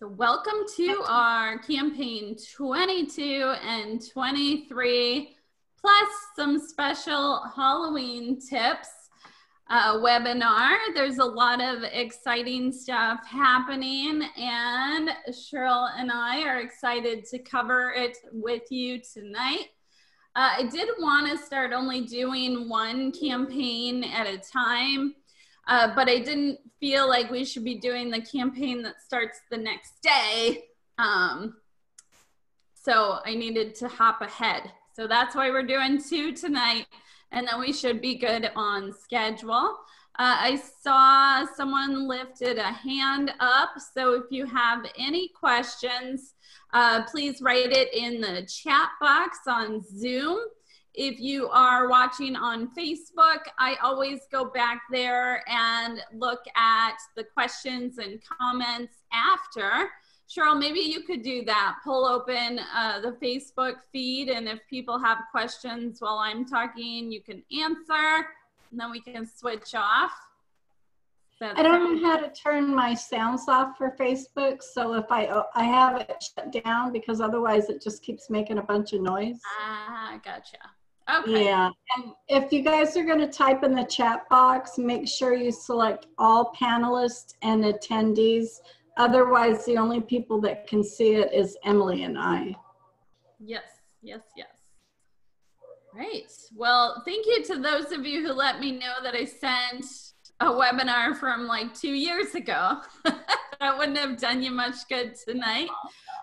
So welcome to our campaign 22 and 23, plus some special Halloween tips webinar. There's a lot of exciting stuff happening, and Shirl and I are excited to cover it with you tonight. I did want to start only doing one campaign at a time, but I didn't feel like we should be doing the campaign that starts the next day. So I needed to hop ahead. So that's why we're doing two tonight, and then we should be good on schedule. I saw someone lifted a hand up. So if you have any questions, please write it in the chat box on Zoom. If you are watching on Facebook, I always go back there and look at the questions and comments after. Shirl, maybe you could do that. Pull open the Facebook feed, and if people have questions while I'm talking, you can answer, and then we can switch off. I don't know how to turn my sounds off for Facebook, so if I have it shut down, because otherwise it just keeps making a bunch of noise. Ah, gotcha. Okay. Yeah, and if you guys are going to type in the chat box, make sure you select all panelists and attendees. Otherwise, the only people that can see it is Emily and I. Yes, yes, yes. Right. Well, thank you to those of you who let me know that I sent a webinar from like 2 years ago. That wouldn't have done you much good tonight.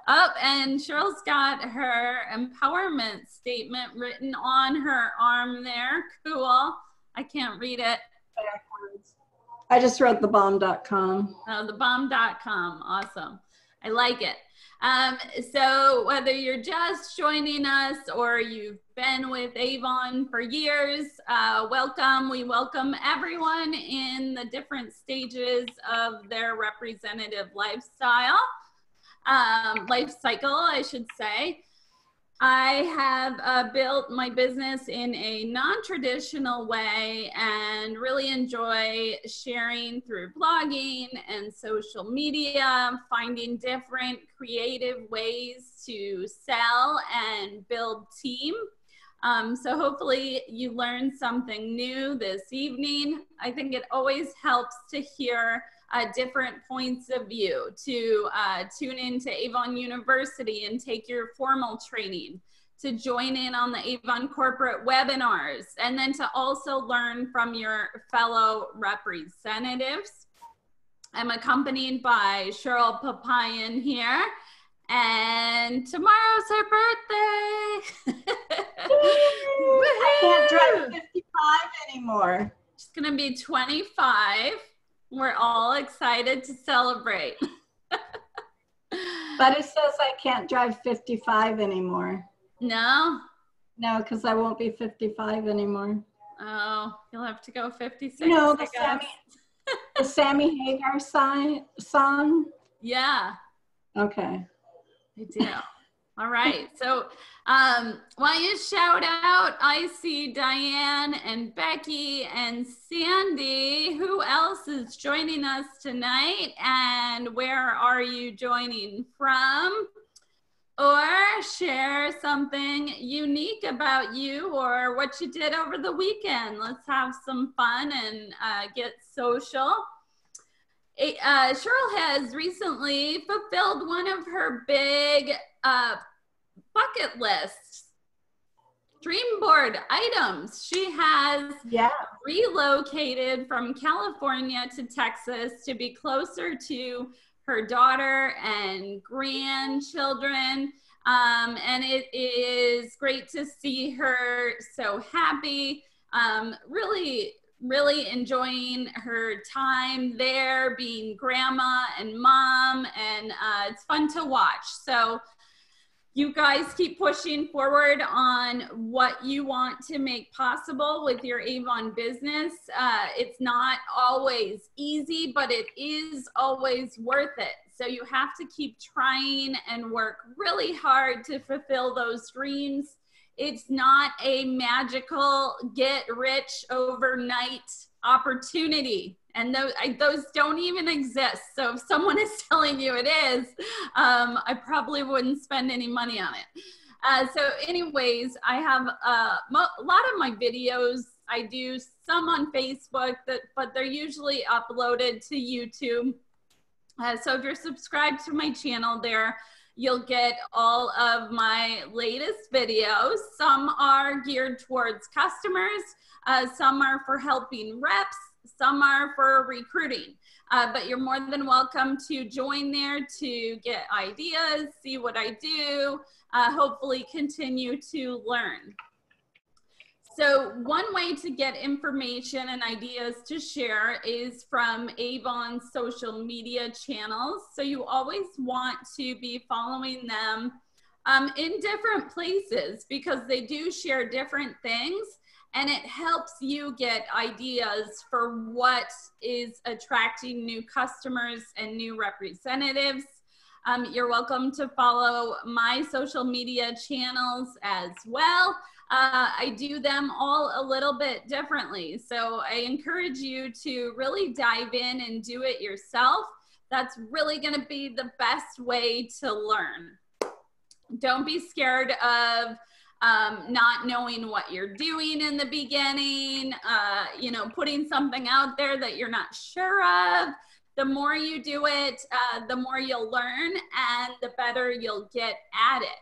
Oh, and Shirl's got her empowerment statement written on her arm there. Cool. I can't read it. I just wrote thebomb.com. Oh, thebomb.com. Awesome. I like it. So whether you're just joining us or you've been with Avon for years, welcome. We welcome everyone in the different stages of their representative life cycle, I should say. I have built my business in a non-traditional way and really enjoy sharing through blogging and social media, finding different creative ways to sell and build team. So hopefully you learned something new this evening. I think it always helps to hear different points of view, to tune into Avon University and take your formal training, to join in on the Avon corporate webinars, and then to also learn from your fellow representatives. I'm accompanied by Shirl Papayan here, and tomorrow's her birthday. I can't drive 55 anymore. She's gonna be 25. We're all excited to celebrate. But it says I can't drive 55 anymore. No? No, because I won't be 55 anymore. Oh, you'll have to go 56. You know, the Sammy Hagar song? Yeah. Okay. I do. All right. So why don't you shout out? I see Diane and Becky and Sandy. Who else is joining us tonight? And where are you joining from? Or share something unique about you or what you did over the weekend. Let's have some fun and get social. Shirl has recently fulfilled one of her big bucket lists, dream board items. She has relocated from California to Texas to be closer to her daughter and grandchildren. And it is great to see her so happy, really enjoying her time there, being grandma and mom, and it's fun to watch. So you guys keep pushing forward on what you want to make possible with your Avon business. It's not always easy, but it is always worth it. So you have to keep trying and work really hard to fulfill those dreams. It's not a magical get rich overnight opportunity. And those don't even exist. So if someone is telling you it is, I probably wouldn't spend any money on it. So anyways, I have a lot of my videos. I do some on Facebook, but they're usually uploaded to YouTube. So if you're subscribed to my channel there, you'll get all of my latest videos. Some are geared towards customers, some are for helping reps, some are for recruiting. But you're more than welcome to join there to get ideas, see what I do, hopefully continue to learn. So one way to get information and ideas to share is from Avon's social media channels. So you always want to be following them in different places because they do share different things, and it helps you get ideas for what is attracting new customers and new representatives. You're welcome to follow my social media channels as well. I do them all a little bit differently. So I encourage you to really dive in and do it yourself. That's really going to be the best way to learn. Don't be scared of not knowing what you're doing in the beginning, you know, putting something out there that you're not sure of. The more you do it, the more you'll learn and the better you'll get at it.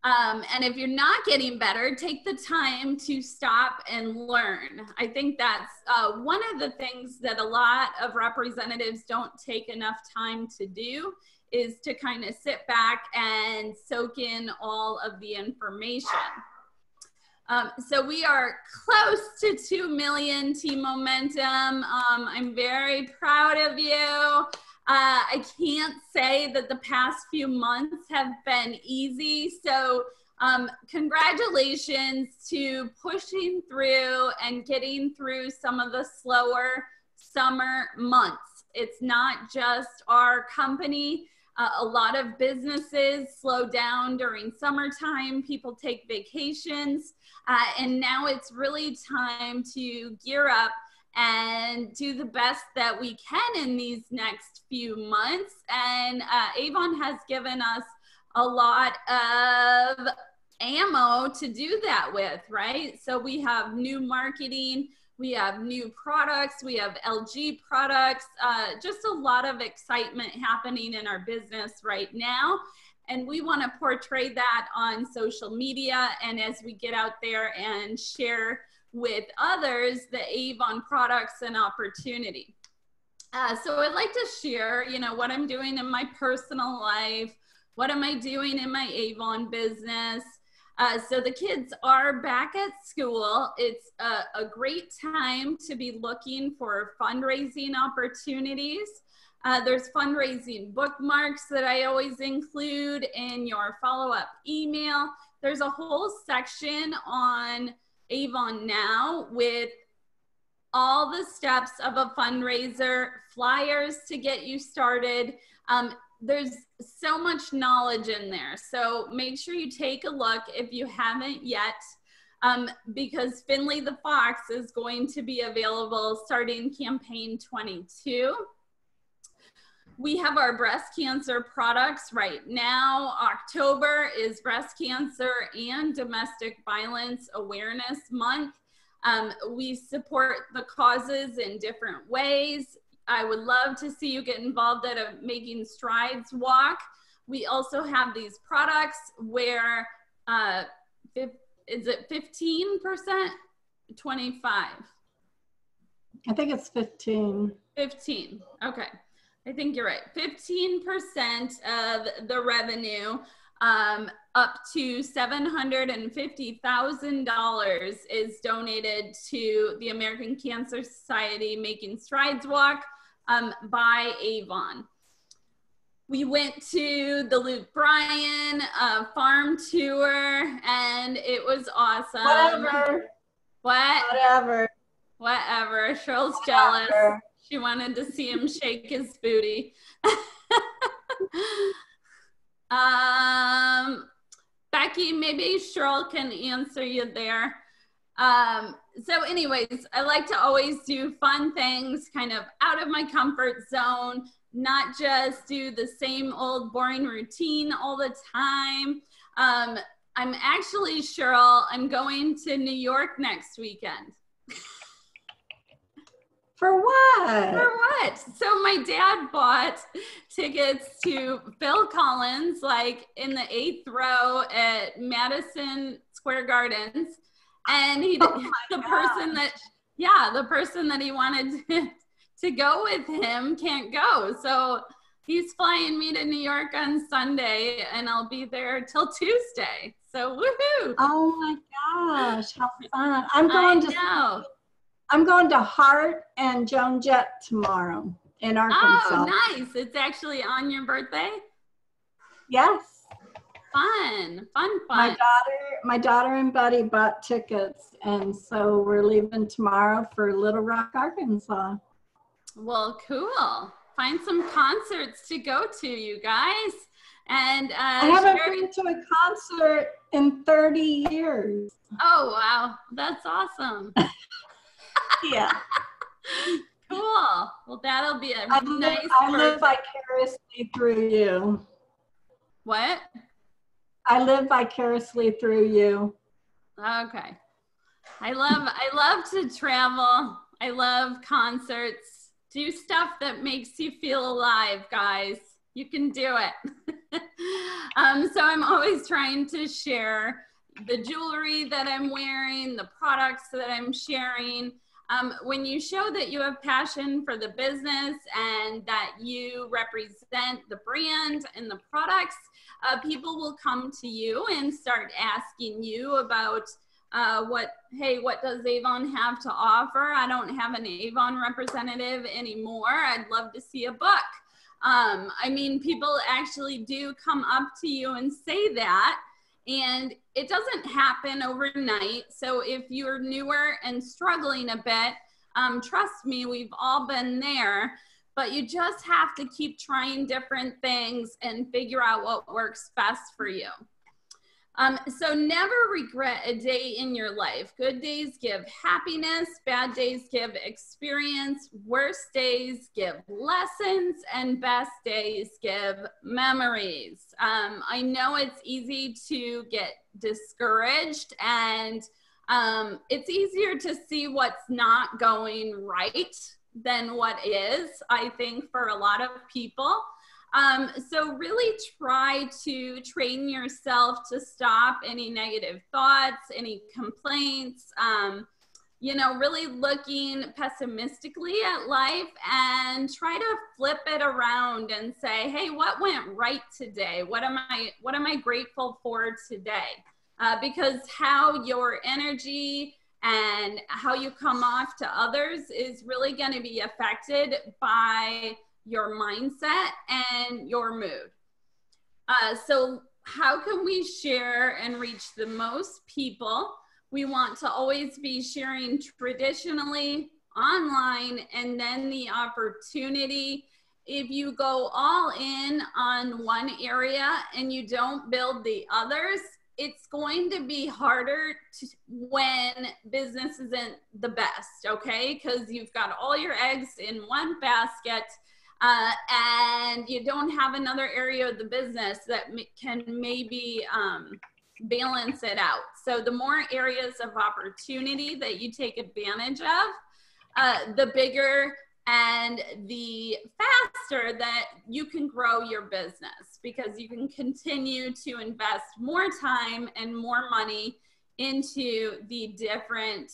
And if you're not getting better, take the time to stop and learn. I think that's one of the things that a lot of representatives don't take enough time to do, is to kind of sit back and soak in all of the information. So we are close to 2 million Team Momentum. I'm very proud of you. I can't say that the past few months have been easy. So congratulations to pushing through and getting through some of the slower summer months. It's not just our company. A lot of businesses slow down during summertime. People take vacations. And now it's really time to gear up and do the best that we can in these next few months. And Avon has given us a lot of ammo to do that with, right? So we have new marketing, we have new products, we have LG products, just a lot of excitement happening in our business right now. And we want to portray that on social media, and as we get out there and share with others the Avon products and opportunity. So I'd like to share, you know, what I'm doing in my personal life, what am I doing in my Avon business. So the kids are back at school. It's a great time to be looking for fundraising opportunities. There's fundraising bookmarks that I always include in your follow-up email. There's a whole section on Avon Now with all the steps of a fundraiser, flyers to get you started. There's so much knowledge in there. So make sure you take a look if you haven't yet, because Finley the Fox is going to be available starting campaign 22. We have our breast cancer products right now. October is Breast Cancer and Domestic Violence Awareness Month. We support the causes in different ways. I would love to see you get involved at a Making Strides walk. We also have these products where, is it 15%? 25? I think it's 15. 15, okay. I think you're right. 15% of the revenue, up to $750,000 is donated to the American Cancer Society Making Strides Walk by Avon. We went to the Luke Bryan farm tour, and it was awesome. Whatever. What? Whatever. Whatever. Shirl's jealous. She wanted to see him shake his booty. Becky, maybe Shirl can answer you there. So anyways, I like to always do fun things kind of out of my comfort zone, not just do the same old boring routine all the time. I'm actually, Shirl, I'm going to New York next weekend. For what? For what? So my dad bought tickets to Phil Collins, like in the 8th row at Madison Square Gardens. And the person that he wanted to go with him can't go. So he's flying me to New York on Sunday, and I'll be there till Tuesday. So woohoo! Oh my gosh, how fun! I'm going to Hart and Joan Jett tomorrow in Arkansas. Oh, nice! It's actually on your birthday. Yes. Fun. My daughter and Buddy bought tickets, and so we're leaving tomorrow for Little Rock, Arkansas. Well, cool. Find some concerts to go to, you guys. And I haven't been to a concert in 30 years. Oh, wow. That's awesome. Yeah. Cool. Well, that'll be a nice I live vicariously through you. What? I live vicariously through you. Okay. I love to travel. I love concerts. Do stuff that makes you feel alive, guys. You can do it. So I'm always trying to share the jewelry that I'm wearing, the products that I'm sharing. When you show that you have passion for the business and that you represent the brand and the products, people will come to you and start asking you about what does Avon have to offer? I don't have an Avon representative anymore. I'd love to see a book. I mean, people actually do come up to you and say that, and it doesn't happen overnight. So if you're newer and struggling a bit, trust me, we've all been there, but you just have to keep trying different things and figure out what works best for you. So never regret a day in your life. Good days give happiness, bad days give experience, worst days give lessons, and best days give memories. I know it's easy to get discouraged, and it's easier to see what's not going right than what is, I think, for a lot of people. So really try to train yourself to stop any negative thoughts, any complaints, really looking pessimistically at life, and try to flip it around and say, hey, what went right today? What am I grateful for today? Because how your energy and how you come off to others is really going to be affected by your mindset and your mood. So how can we share and reach the most people? We want to always be sharing traditionally, online, and then the opportunity. If you go all in on one area and you don't build the others, it's going to be harder when business isn't the best, okay? Because you've got all your eggs in one basket, and you don't have another area of the business that can maybe balance it out. So the more areas of opportunity that you take advantage of, the bigger and the faster that you can grow your business, because you can continue to invest more time and more money into the different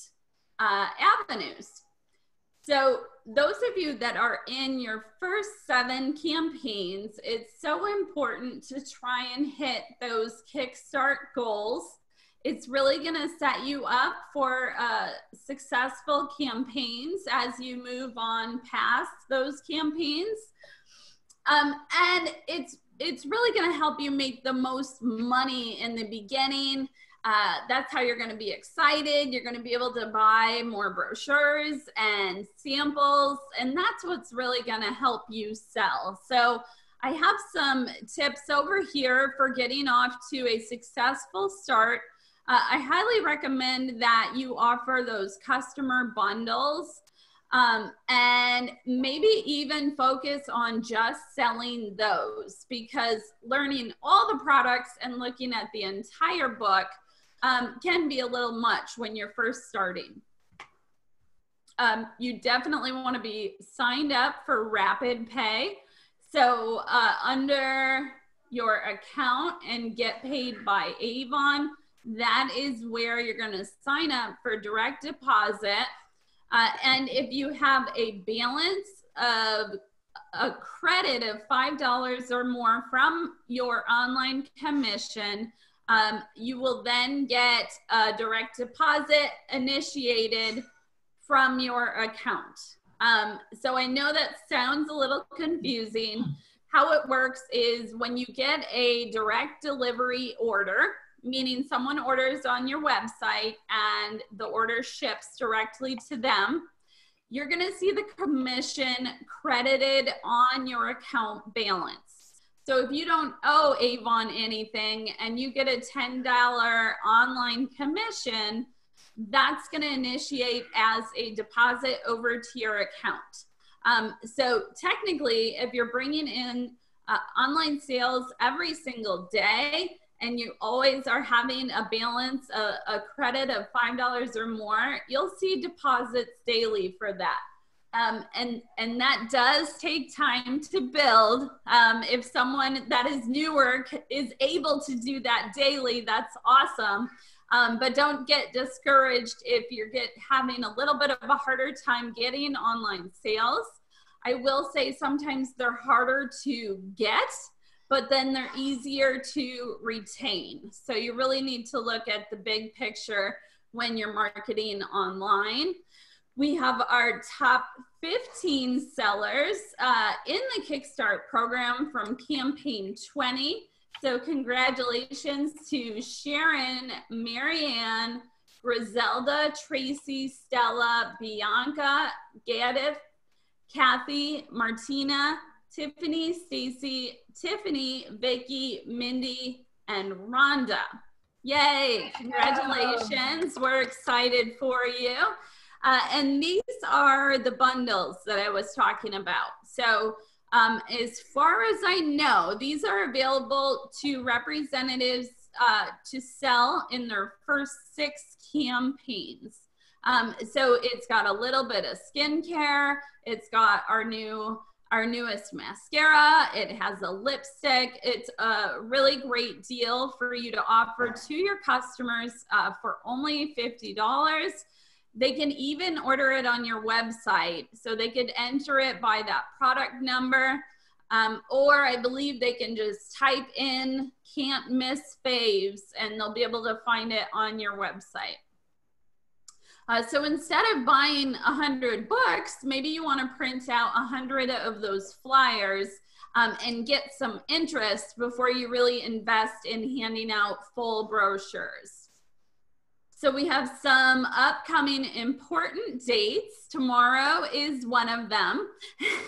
avenues. So those of you that are in your first 7 campaigns, it's so important to try and hit those kickstart goals. It's really going to set you up for successful campaigns as you move on past those campaigns. And it's really going to help you make the most money in the beginning. That's how you're going to be excited. You're going to be able to buy more brochures and samples, and that's what's really going to help you sell. So I have some tips over here for getting off to a successful start. I highly recommend that you offer those customer bundles, and maybe even focus on just selling those, because learning all the products and looking at the entire book can be a little much when you're first starting. You definitely want to be signed up for rapid pay. So under your account and get paid by Avon, that is where you're going to sign up for direct deposit. And if you have a balance of a credit of $5 or more from your online commission, you will then get a direct deposit initiated from your account. So I know that sounds a little confusing. How it works is when you get a direct delivery order, meaning someone orders on your website and the order ships directly to them, you're gonna see the commission credited on your account balance. So if you don't owe Avon anything and you get a $10 online commission, that's gonna initiate as a deposit over to your account. So technically, if you're bringing in online sales every single day, and you always are having a balance, a credit of $5 or more, you'll see deposits daily for that. And that does take time to build. If someone that is newer is able to do that daily, that's awesome. But don't get discouraged if you're having a little bit of a harder time getting online sales. I will say sometimes they're harder to get, but then they're easier to retain. So you really need to look at the big picture when you're marketing online. We have our top 15 sellers in the Kickstart program from campaign 20. So congratulations to Sharon, Marianne, Griselda, Tracy, Stella, Bianca, Gaddith, Kathy, Martina, Tiffany, Stacy, Tiffany, Vicky, Mindy, and Rhonda. Yay, congratulations. We're excited for you. And these are the bundles that I was talking about. So as far as I know, these are available to representatives to sell in their first 6 campaigns. So it's got a little bit of skincare. It's got our newest mascara. It has a lipstick. It's a really great deal for you to offer to your customers for only $50. They can even order it on your website. So they could enter it by that product number, or I believe they can just type in "can't miss faves" and they'll be able to find it on your website. So instead of buying 100 books, maybe you want to print out 100 of those flyers and get some interest before you really invest in handing out full brochures. So we have some upcoming important dates. Tomorrow is one of them,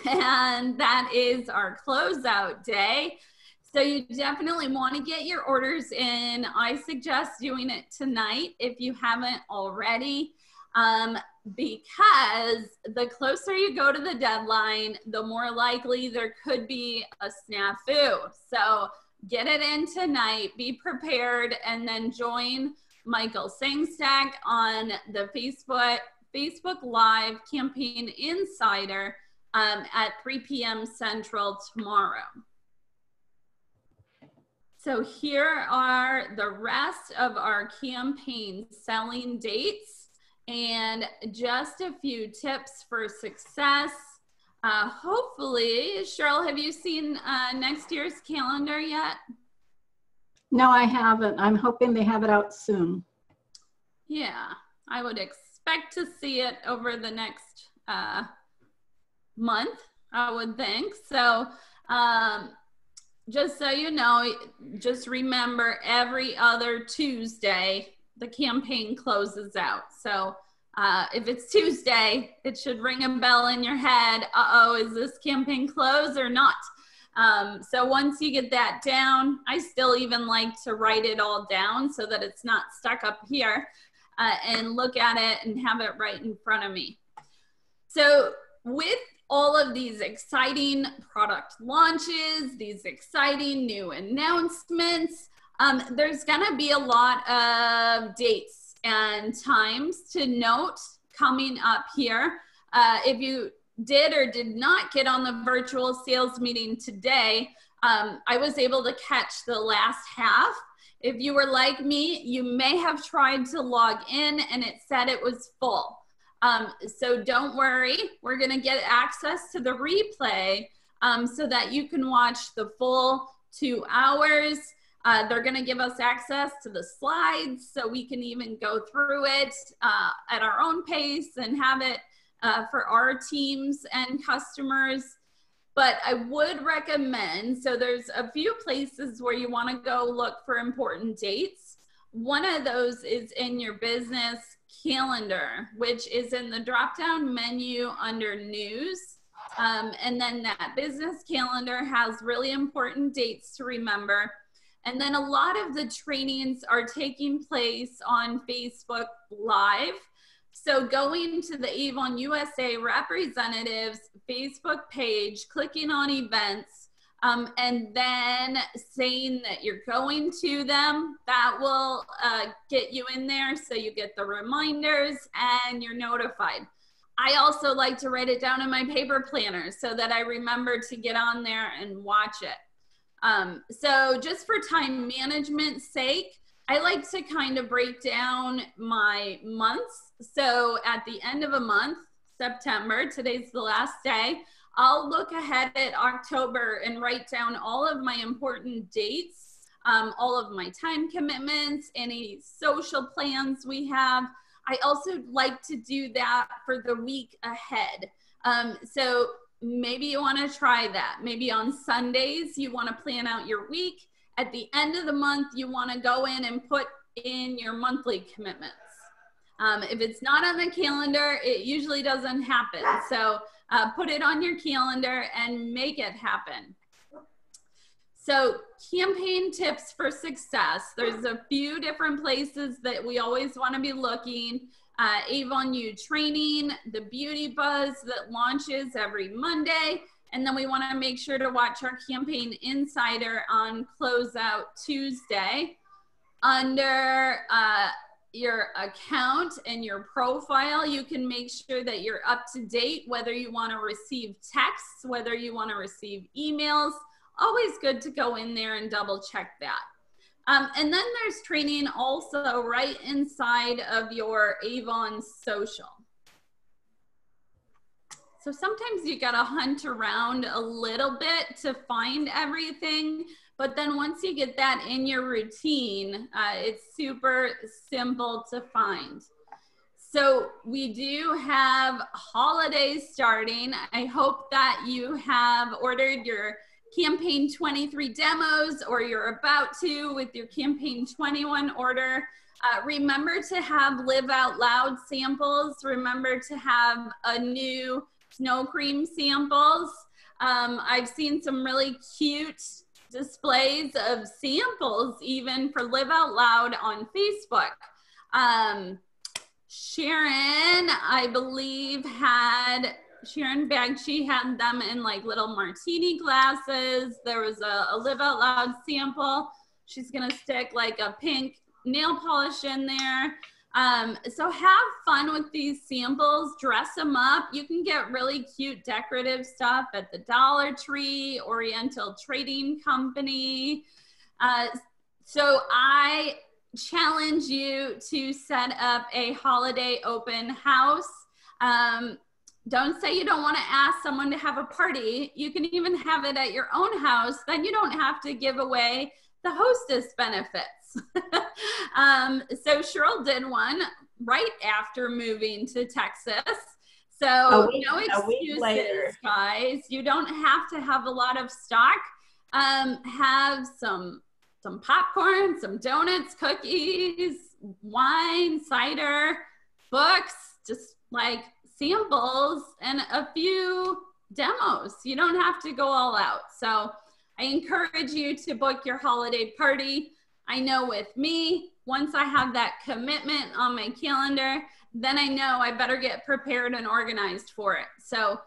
and that is our closeout day. So you definitely want to get your orders in. I suggest doing it tonight if you haven't already. Because the closer you go to the deadline, the more likely there could be a snafu. So get it in tonight, be prepared, and then join Michael Sangstack on the Facebook Live Campaign Insider at 3 p.m. Central tomorrow. So here are the rest of our campaign selling dates. And just a few tips for success. Hopefully, Shirl, have you seen next year's calendar yet? No, I haven't. I'm hoping they have it out soon. Yeah, I would expect to see it over the next month, I would think. So just so you know, just remember every other Tuesday, the campaign closes out. So if it's Tuesday, it should ring a bell in your head. Uh-oh, is this campaign closed or not? So once you get that down, I still even like to write it all down so that it's not stuck up here, and look at it and have it right in front of me. So with all of these exciting product launches, these exciting new announcements, there's gonna be a lot of dates and times to note coming up here. If you did or did not get on the virtual sales meeting today, I was able to catch the last half. If you were like me, you may have tried to log in and it said it was full. So don't worry, we're gonna get access to the replay so that you can watch the full 2 hours. They're gonna give us access to the slides so we can even go through it at our own pace and have it for our teams and customers. But I would recommend, so there's a few places where you wanna go look for important dates. One of those is in your business calendar, which is in the drop-down menu under news. And then that business calendar has really important dates to remember. And then a lot of the trainings are taking place on Facebook Live. So going to the Avon USA representatives Facebook page, clicking on events, and then saying that you're going to them, that will get you in there so you get the reminders and you're notified. I also like to write it down in my paper planner so that I remember to get on there and watch it. So just for time management's sake, I like to kind of break down my months. So at the end of a month, September, today's the last day, I'll look ahead at October and write down all of my important dates, all of my time commitments, any social plans we have. I also like to do that for the week ahead. So maybe you want to try that. Maybe on Sundays, you want to plan out your week. At the end of the month, you want to go in and put in your monthly commitments. If it's not on the calendar, it usually doesn't happen. So put it on your calendar and make it happen. So campaign tips for success. There's a few different places that we always want to be looking. Avon U training, the Beauty Buzz that launches every Monday. And then we want to make sure to watch our Campaign Insider on Closeout Tuesday. Under your account and your profile, you can make sure that you're up to date, whether you want to receive texts, whether you want to receive emails. Always good to go in there and double check that. And then there's training also right inside of your Avon social. So sometimes you gotta hunt around a little bit to find everything, but then once you get that in your routine, it's super simple to find. So we do have holidays starting. I hope that you have ordered your Campaign 23 demos, or you're about to with your Campaign 21 order. Remember to have Live Out Loud samples. Remember to have a new snow cream samples. I've seen some really cute displays of samples even for Live Out Loud on Facebook. Sharon, I believe, had Sharon Bagchi had them in like little martini glasses. There was a Live Out Loud sample. She's gonna stick like a pink nail polish in there. So have fun with these samples, dress them up. You can get really cute decorative stuff at the Dollar Tree, Oriental Trading Company. So I challenge you to set up a holiday open house. Don't say you don't want to ask someone to have a party. You can even have it at your own house. Then you don't have to give away the hostess benefits. So Shirl did one right after moving to Texas. So no excuses, guys. You don't have to have a lot of stock. Have some popcorn, some donuts, cookies, wine, cider, books, just like samples, and a few demos. You don't have to go all out. So I encourage you to book your holiday party. I know with me, once I have that commitment on my calendar, then I know I better get prepared and organized for it. So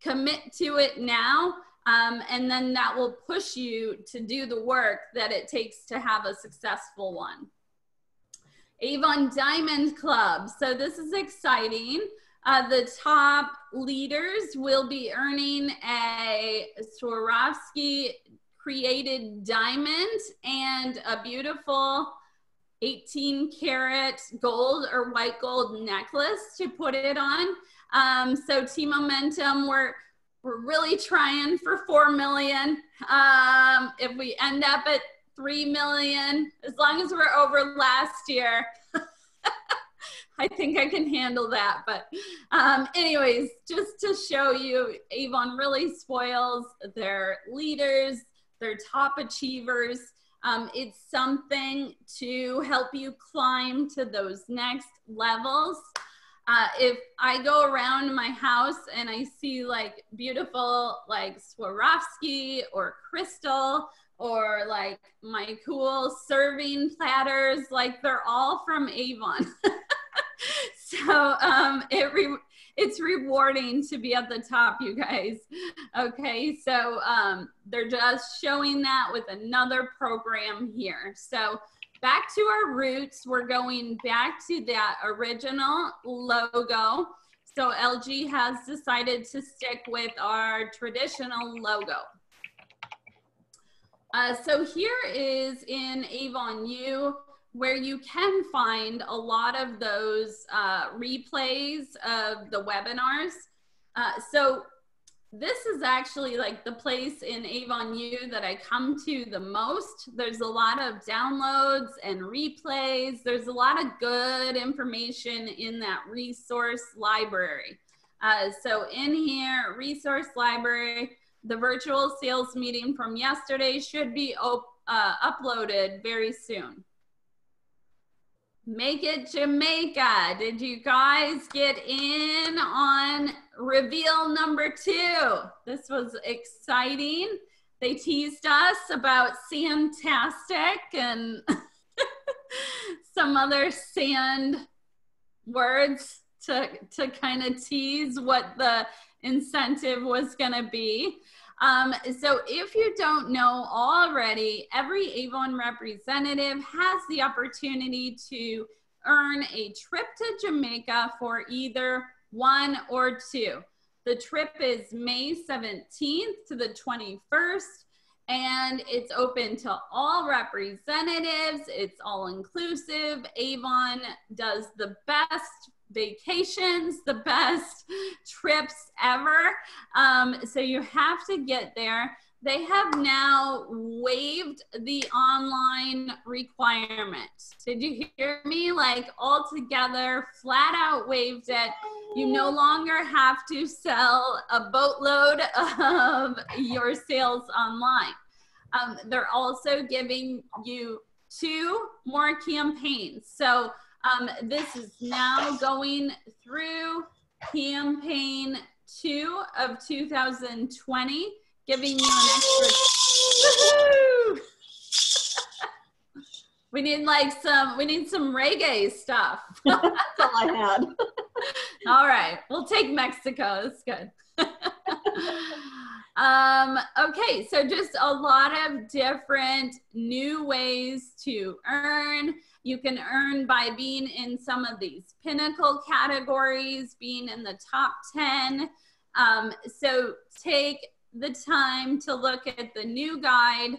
commit to it now, and then that will push you to do the work that it takes to have a successful one. Avon Diamond Club. So this is exciting. The top leaders will be earning a Swarovski created diamond and a beautiful 18 karat gold or white gold necklace to put it on. So Team Momentum, we're really trying for 4 million. If we end up at 3 million, as long as we're over last year, I think I can handle that. But anyways, just to show you, Avon really spoils their leaders, their top achievers. It's something to help you climb to those next levels. If I go around my house and I see like beautiful like Swarovski or crystal or like my cool serving platters, like they're all from Avon. So it's rewarding to be at the top, you guys. Okay, so they're just showing that with another program here. So back to our roots, we're going back to that original logo. So LG has decided to stick with our traditional logo. So here is in Avon U, where you can find a lot of those replays of the webinars. So this is actually like the place in Avon U that I come to the most. There's a lot of downloads and replays. There's a lot of good information in that resource library. So in here, resource library, the virtual sales meeting from yesterday should be uploaded very soon. Make it Jamaica. Did you guys get in on reveal number 2? This was exciting. They teased us about Sandtastic and some other sand words to kind of tease what the incentive was going to be. So if you don't know already, every Avon representative has the opportunity to earn a trip to Jamaica for either 1 or 2. The trip is May 17th to the 21st, and it's open to all representatives. It's all inclusive. Avon does the best vacations, the best trips ever. So you have to get there. They have now waived the online requirement. Did you hear me? Like altogether, flat out waived it. You no longer have to sell a boatload of your sales online. They're also giving you 2 more campaigns. So this is now going through campaign 2 of 2020, giving you an extra. Woohoo! We need some reggae stuff. That's all I had. All right, we'll take Mexico. That's good. Okay, so just a lot of different new ways to earn. You can earn by being in some of these pinnacle categories, being in the top 10. So take the time to look at the new guide,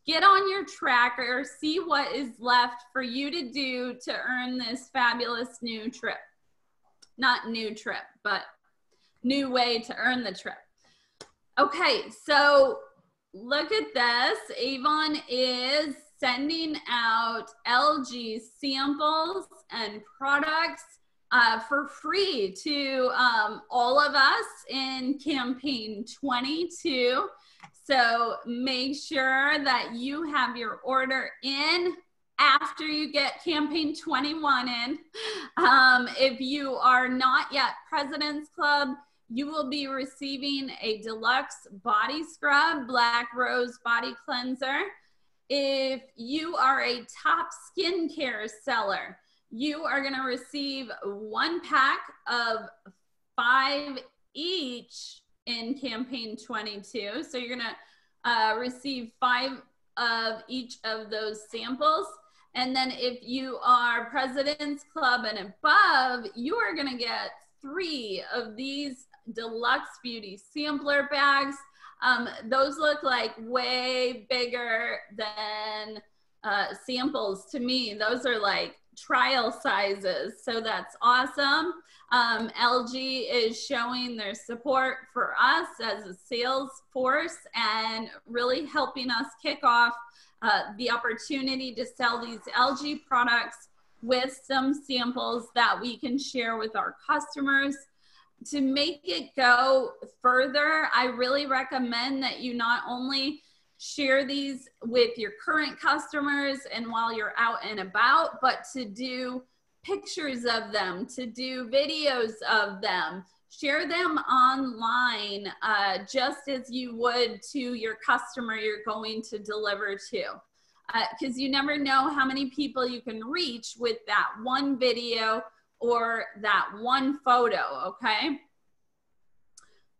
get on your tracker, see what is left for you to do to earn this fabulous new trip. Not new trip, but new way to earn the trip. Okay, so look at this. Avon is sending out LG samples and products for free to all of us in campaign 22. So make sure that you have your order in after you get campaign 21 in. If you are not yet President's Club, you will be receiving a deluxe body scrub, Black Rose Body Cleanser. If you are a top skincare seller, you are going to receive 1 pack of 5 each in campaign 22. So you're going to receive 5 of each of those samples. And then if you are President's Club and above, you are going to get 3 of these deluxe beauty sampler bags. Those look like way bigger than samples to me. Those are like trial sizes, so that's awesome. LG is showing their support for us as a sales force and really helping us kick off the opportunity to sell these LG products with some samples that we can share with our customers. To make it go further, I really recommend that you not only share these with your current customers and while you're out and about, but to do pictures of them, to do videos of them, share them online just as you would to your customer you're going to deliver to. Because you never know how many people you can reach with that one video or that one photo, okay?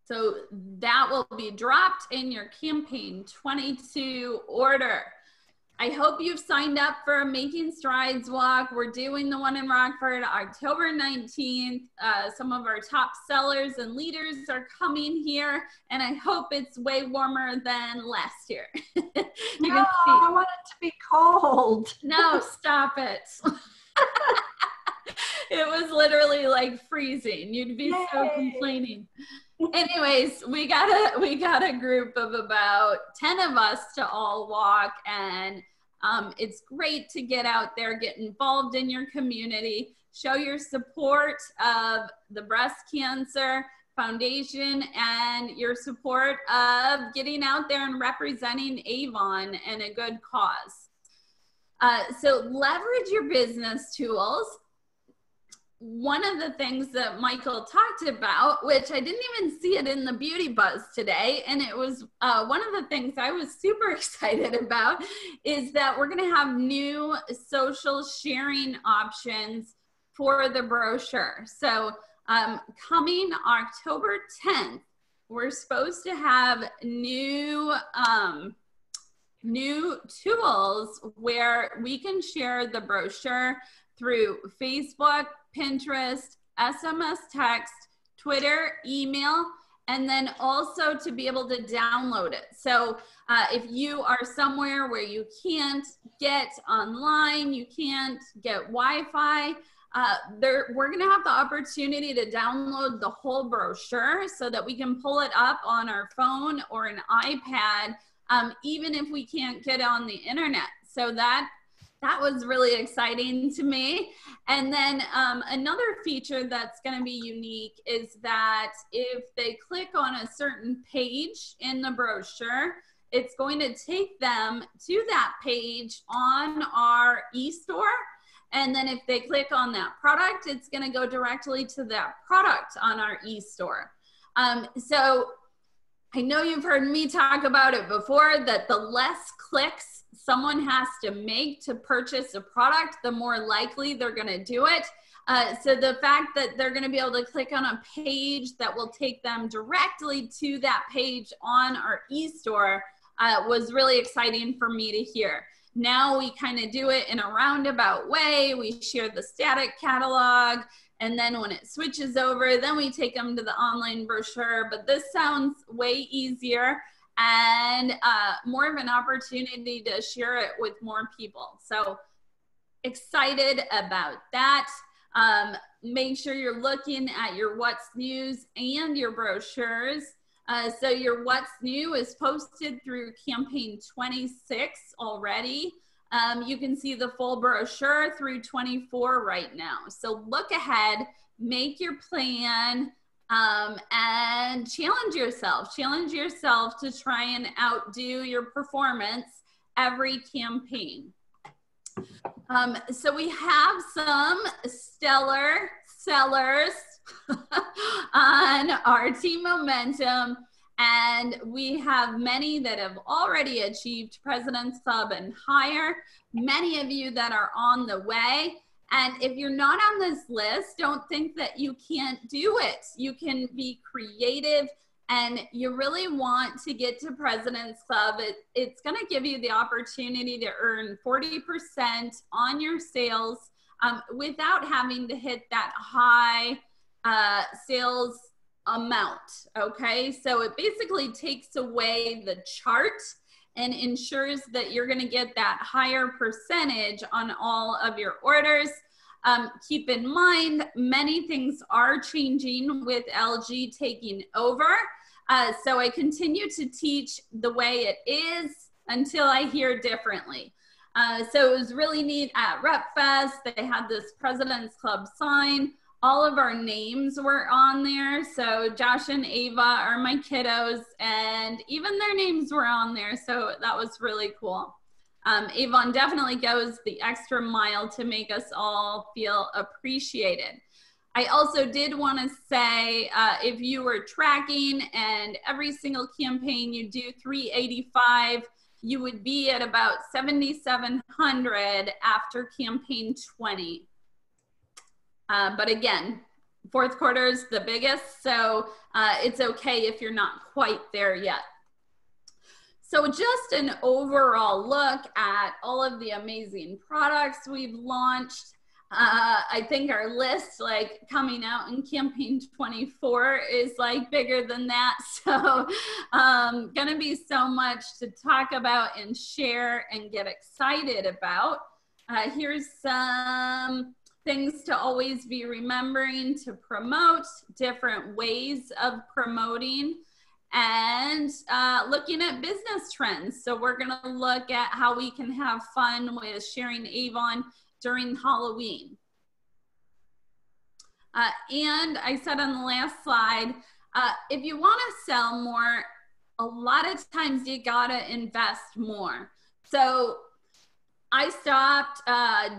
So that will be dropped in your campaign 22 order. I hope you've signed up for a Making Strides walk. We're doing the one in Rockford October 19th. Some of our top sellers and leaders are coming here, and I hope it's way warmer than last year. No, I want it to be cold. No, stop it. It was literally like freezing. You'd be Yay. So complaining. Anyways, we got a group of about 10 of us to all walk, and it's great to get out there, get involved in your community, show your support of the Breast Cancer Foundation and your support of getting out there and representing Avon and a good cause. So leverage your business tools. One of the things that Michael talked about, which I didn't even see it in the Beauty Buzz today, and it was one of the things I was super excited about, is that we're gonna have new social sharing options for the brochure. So coming October 10th, we're supposed to have new tools where we can share the brochure through Facebook, Pinterest, SMS text, Twitter, email, and then also to be able to download it. So if you are somewhere where you can't get online, you can't get Wi-Fi, we're gonna have the opportunity to download the whole brochure so that we can pull it up on our phone or an iPad, even if we can't get on the internet. So that was really exciting to me. And then another feature that's going to be unique is that if they click on a certain page in the brochure, it's going to take them to that page on our e-store. And then if they click on that product, it's going to go directly to that product on our e-store. So I know you've heard me talk about it before, that the less clicks someone has to make to purchase a product, the more likely they're going to do it. So the fact that they're going to be able to click on a page that will take them directly to that page on our e-store was really exciting for me to hear. Now we kind of do it in a roundabout way. We share the static catalog, and then when it switches over, then we take them to the online brochure. But this sounds way easier and more of an opportunity to share it with more people. So excited about that. Make sure you're looking at your What's News and your brochures. So your What's New is posted through campaign 26 already. You can see the full brochure through 24 right now. So look ahead, make your plan, and challenge yourself to try and outdo your performance every campaign. So we have some stellar sellers on our Team Momentum. And we have many that have already achieved President's Club and higher, many of you that are on the way. And if you're not on this list, don't think that you can't do it. You can be creative, and you really want to get to President's Club. It's going to give you the opportunity to earn 40% on your sales without having to hit that high sales amount. Okay, so it basically takes away the chart and ensures that you're going to get that higher percentage on all of your orders. Keep in mind, many things are changing with LG taking over. So I continue to teach the way it is until I hear differently. So it was really neat at RepFest. They had this President's Club sign. All of our names were on there. So Josh and Ava are my kiddos, and even their names were on there. So that was really cool. Avon definitely goes the extra mile to make us all feel appreciated. I also did want to say, if you were tracking and every single campaign you do 385, you would be at about 7,700 after campaign 20. But again, fourth quarter is the biggest, so it's okay if you're not quite there yet. So just an overall look at all of the amazing products we've launched. I think our list, like coming out in campaign 24, is like bigger than that. So gonna be so much to talk about and share and get excited about. Here's some things to always be remembering to promote, different ways of promoting, and looking at business trends. So we're gonna look at how we can have fun with sharing Avon during Halloween. And I said on the last slide, if you wanna sell more, a lot of times you gotta invest more. So I stopped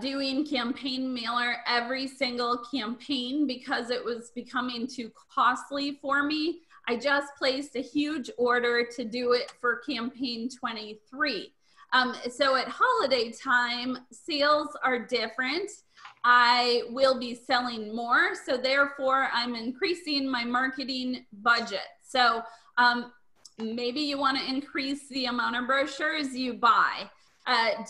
doing campaign mailer every single campaign because it was becoming too costly for me. I just placed a huge order to do it for campaign 23. So at holiday time, sales are different. I will be selling more, so therefore I'm increasing my marketing budget. So maybe you want to increase the amount of brochures you buy.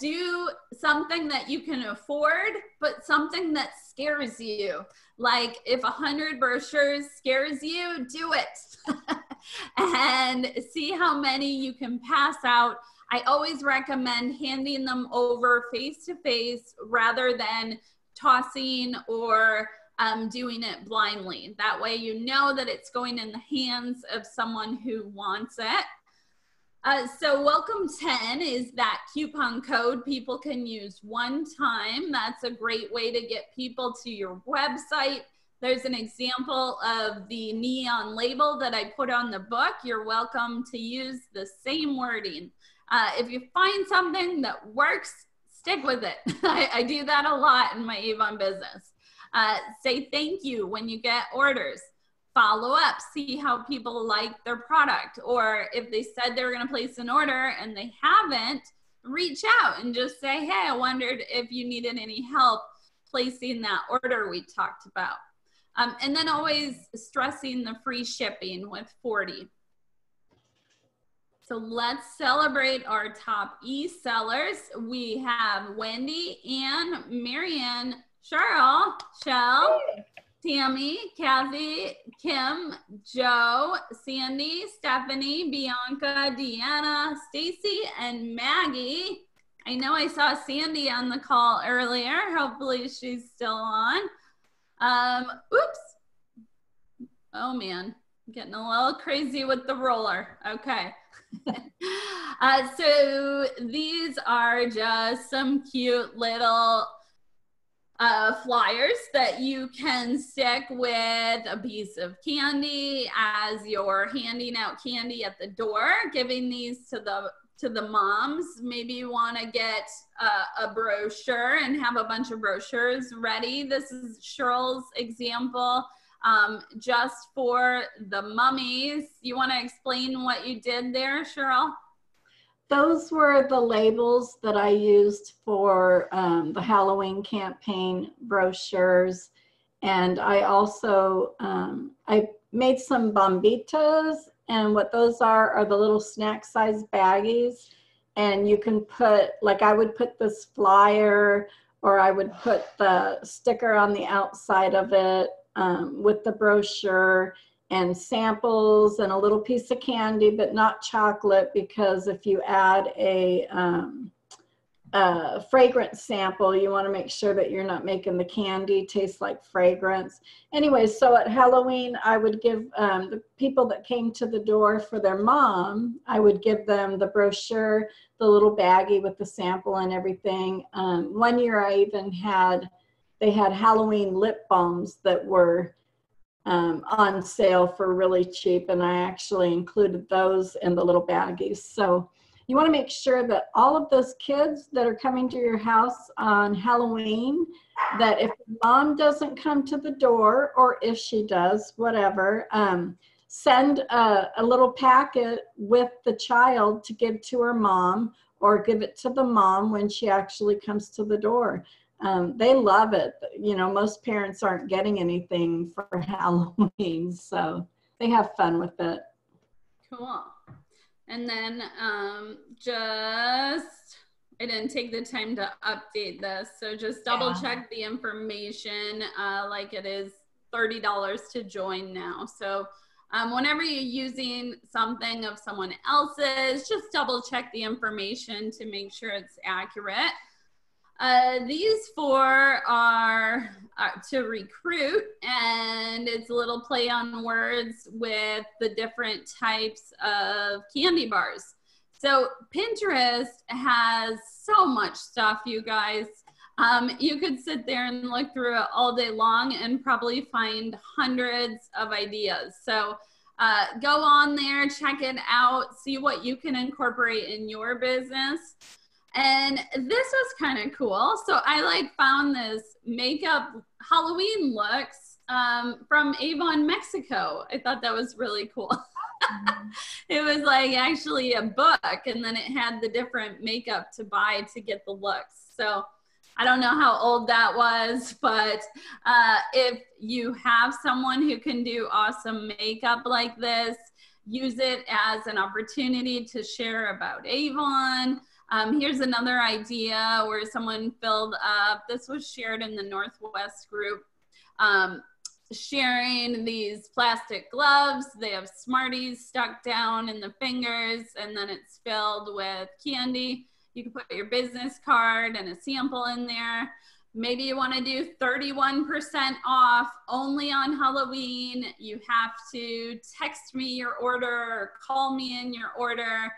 Do something that you can afford, but something that scares you. Like if 100 brochures scares you, do it. And see how many you can pass out. I always recommend handing them over face to face rather than tossing or doing it blindly. That way you know that it's going in the hands of someone who wants it. So Welcome 10 is that coupon code people can use one time. That's a great way to get people to your website. There's an example of the neon label that I put on the book. You're welcome to use the same wording. If you find something that works, stick with it. I do that a lot in my Avon business. Say thank you when you get orders. Follow up, see how people like their product, or if they said they were going to place an order and they haven't, reach out and just say, hey, I wondered if you needed any help placing that order we talked about. And then always stressing the free shipping with 40. So let's celebrate our top e-sellers. We have Wendy, Ann, Marianne, Shirl, Shell, Tammy, Kathy, Kim, Joe, Sandy, Stephanie, Bianca, Deanna, Stacy, and Maggie. I know I saw Sandy on the call earlier. Hopefully she's still on. Oops. Oh man, getting a little crazy with the roller. Okay. So these are just some cute little flyers that you can stick with a piece of candy as you're handing out candy at the door, giving these to the moms. Maybe you want to get a brochure and have a bunch of brochures ready. This is Shirl's example, just for the mummies. You want to explain what you did there, Shirl? Those were the labels that I used for the Halloween campaign brochures. And I also, I made some bombitas, and what those are the little snack size baggies. And you can put, like I would put this flyer, or I would put the sticker on the outside of it with the brochure, and samples and a little piece of candy, but not chocolate, because if you add a fragrance sample, you want to make sure that you're not making the candy taste like fragrance. Anyway, so at Halloween, I would give the people that came to the door for their mom, I would give them the brochure, the little baggie with the sample and everything. One year I even they had Halloween lip balms that were on sale for really cheap, and I actually included those in the little baggies. So you want to make sure that all of those kids that are coming to your house on Halloween, that if mom doesn't come to the door, or if she does, whatever, send a little packet with the child to give to her mom, or give it to the mom when she actually comes to the door. They love it. You know, most parents aren't getting anything for Halloween, so they have fun with it. Cool. And then I didn't take the time to update this, so just double check the information. Like, it is $30 to join now. So whenever you're using something of someone else's, just double check the information to make sure it's accurate. These four are to recruit, and it's a little play on words with the different types of candy bars. So Pinterest has so much stuff, you guys. You could sit there and look through it all day long and probably find hundreds of ideas. So go on there, check it out, see what you can incorporate in your business. And this was kind of cool. So I found this makeup Halloween looks from Avon, Mexico. I thought that was really cool. It was like actually a book, and then it had the different makeup to buy to get the looks. So I don't know how old that was, but if you have someone who can do awesome makeup like this, use it as an opportunity to share about Avon. Here's another idea where someone filled up, this was shared in the Northwest group, sharing these plastic gloves. They have Smarties stuck down in the fingers, and then it's filled with candy. You can put your business card and a sample in there. Maybe you want to do 31% off only on Halloween. You have to text me your order or call me in your order.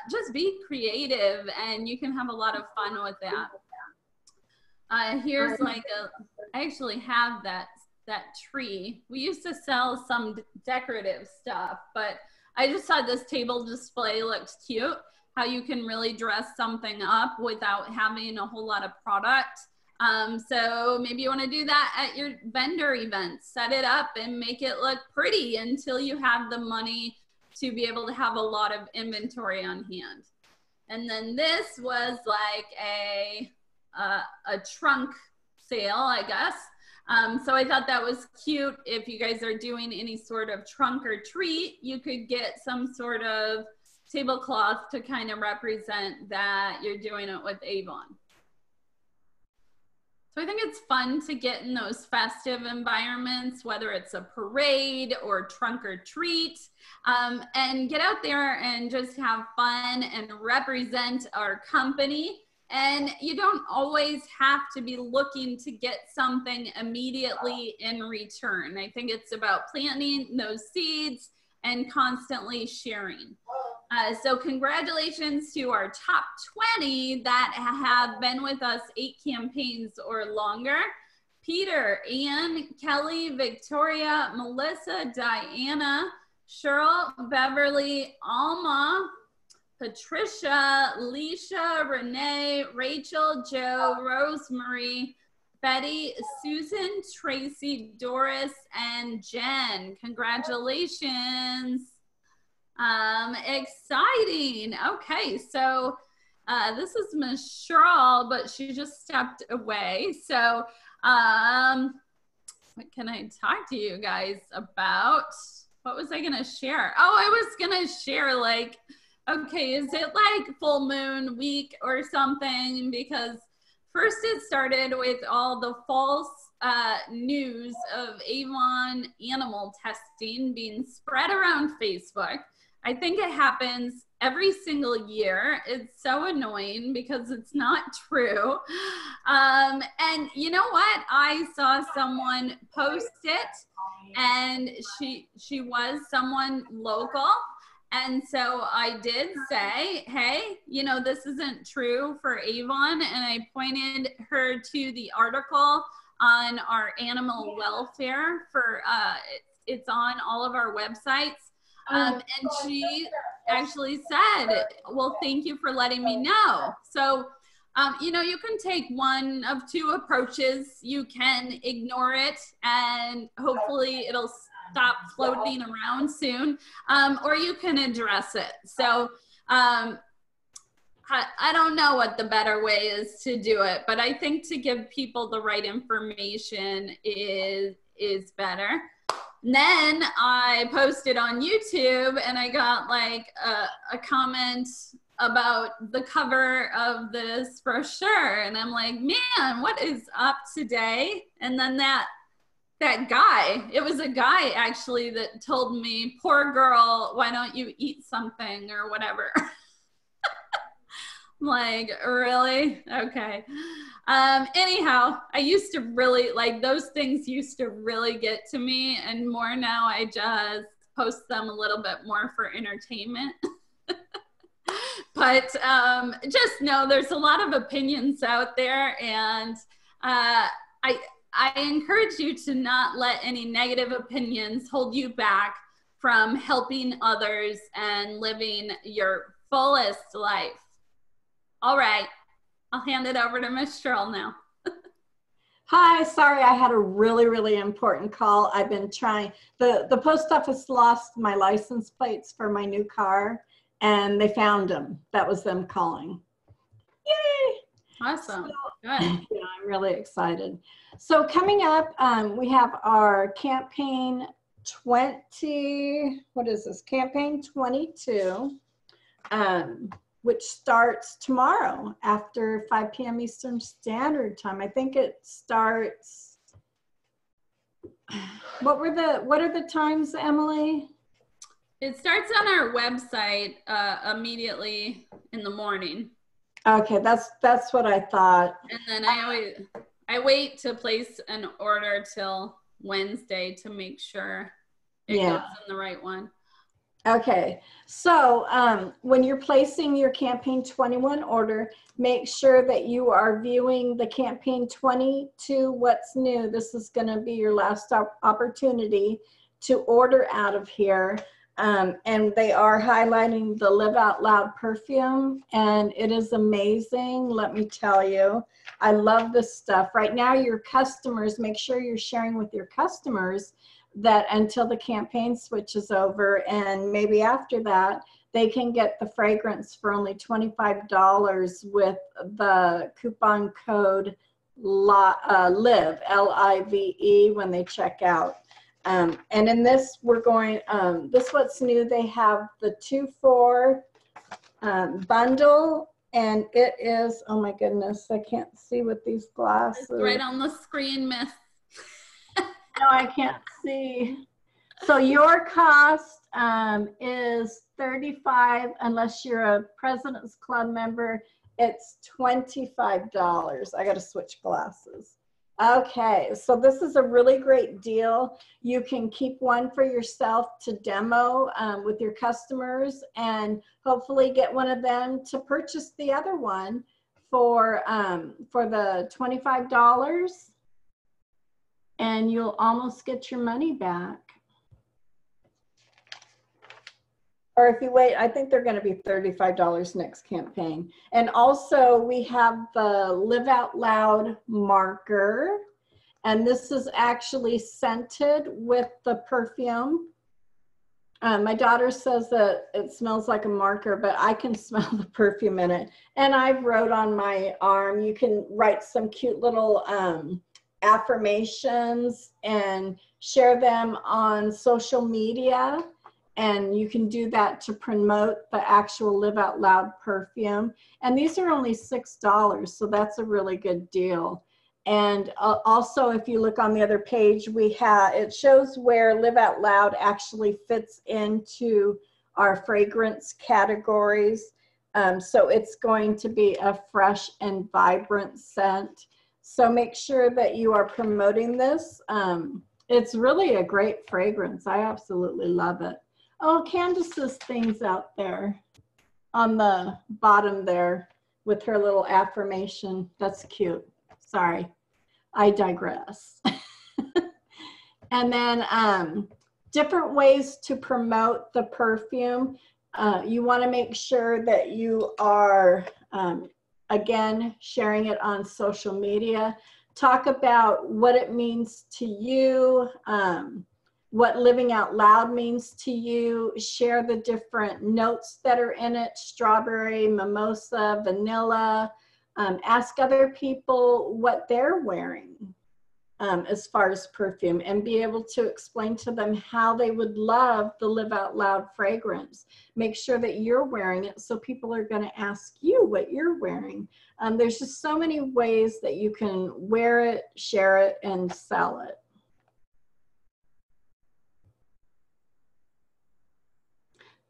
Just be creative, and you can have a lot of fun with that. Here's I actually have that tree. We used to sell some decorative stuff, but I just thought this table display looked cute, how you can really dress something up without having a whole lot of product. So maybe you want to do that at your vendor events, set it up and make it look pretty until you have the money to be able to have a lot of inventory on hand. And then this was like a trunk sale, I guess. So I thought that was cute. If you guys are doing any sort of trunk or treat, you could get some sort of tablecloth to kind of represent that you're doing it with Avon. So I think it's fun to get in those festive environments, whether it's a parade or trunk or treat, and get out there and just have fun and represent our company. And you don't always have to be looking to get something immediately in return. I think it's about planting those seeds and constantly sharing. So congratulations to our top 20 that have been with us 8 campaigns or longer. Peter, Ann, Kelly, Victoria, Melissa, Diana, Shirl, Beverly, Alma, Patricia, Leisha, Renee, Rachel, Joe, Rosemary, Betty, Susan, Tracy, Doris, and Jen. Congratulations. Exciting. Okay, so this is Miss Shirl, but she just stepped away. So what can I talk to you guys about? What was I gonna share? Oh, I was gonna share like, okay, is it like full moon week or something? Because first it started with all the false news of Avon animal testing being spread around Facebook. I think it happens every single year. It's so annoying because it's not true. And you know what? I saw someone post it, and she was someone local. And so I did say, hey, you know, this isn't true for Avon. And I pointed her to the article on our animal welfare for, it's on all of our websites. And she actually said, well, thank you for letting me know. So, you know, you can take one of two approaches. You can ignore it and hopefully it'll stop floating around soon, or you can address it. So I don't know what the better way is to do it, but I think to give people the right information is better. And then I posted on YouTube and I got like a comment about the cover of this brochure. And I'm like, man, what is up today? And then that guy, it was a guy actually that told me, poor girl, why don't you eat something or whatever. I'm like, really? Okay. Anyhow, I used to really, like, those things used to really get to me, and more now I just post them a little bit more for entertainment. But just know there's a lot of opinions out there, and I encourage you to not let any negative opinions hold you back from helping others and living your fullest life. All right, I'll hand it over to Miss Shirl now. Hi, sorry, I had a really important call. I've been trying, the post office lost my license plates for my new car and they found them. That was them calling. Yay! Awesome. So, good. Yeah, I'm really excited. So coming up, we have our campaign 20, what is this? Campaign 22, which starts tomorrow after 5 p.m. Eastern Standard Time. I think it starts, what are the times, Emily? It starts on our website immediately in the morning. Okay, that's what I thought. And then I wait to place an order till Wednesday to make sure it goes in the right one. Okay, so when you're placing your campaign 21 order, make sure that you are viewing the campaign 22 what's new. This is going to be your last opportunity to order out of here. And they are highlighting the Live Out Loud perfume, and it is amazing. Let me tell you, I love this stuff. Right now, your customers, make sure you're sharing with your customers that until the campaign switches over, and maybe after that, they can get the fragrance for only $25 with the coupon code LIVE, L-I-V-E, when they check out. And in this, we're going, this what's new, they have the 2-for bundle, and it is, oh my goodness, I can't see with these glasses. It's right on the screen, miss. No, I can't see. So your cost is $35, unless you're a President's Club member, it's $25. I got to switch glasses. Okay, so this is a really great deal. You can keep one for yourself to demo with your customers, and hopefully get one of them to purchase the other one for the $25, and you'll almost get your money back. Or if you wait, I think they're going to be $35 next campaign. And also we have the Live Out Loud marker. And this is actually scented with the perfume. My daughter says that it smells like a marker, but I can smell the perfume in it. And I wrote on my arm, you can write some cute little affirmations and share them on social media. And you can do that to promote the actual Live Out Loud perfume. And these are only $6, so that's a really good deal. And also, if you look on the other page, it shows where Live Out Loud actually fits into our fragrance categories. So it's going to be a fresh and vibrant scent. So make sure that you are promoting this. It's really a great fragrance. I absolutely love it. Oh, Candace's thing's out there on the bottom there with her little affirmation. That's cute. Sorry, I digress. And then different ways to promote the perfume. You want to make sure that you are, again, sharing it on social media. Talk about what it means to you, what living out loud means to you. Share the different notes that are in it: strawberry, mimosa, vanilla. Ask other people what they're wearing as far as perfume, and be able to explain to them how they would love the Live Out Loud fragrance. Make sure that you're wearing it, so people are going to ask you what you're wearing. There's just so many ways that you can wear it, share it, and sell it.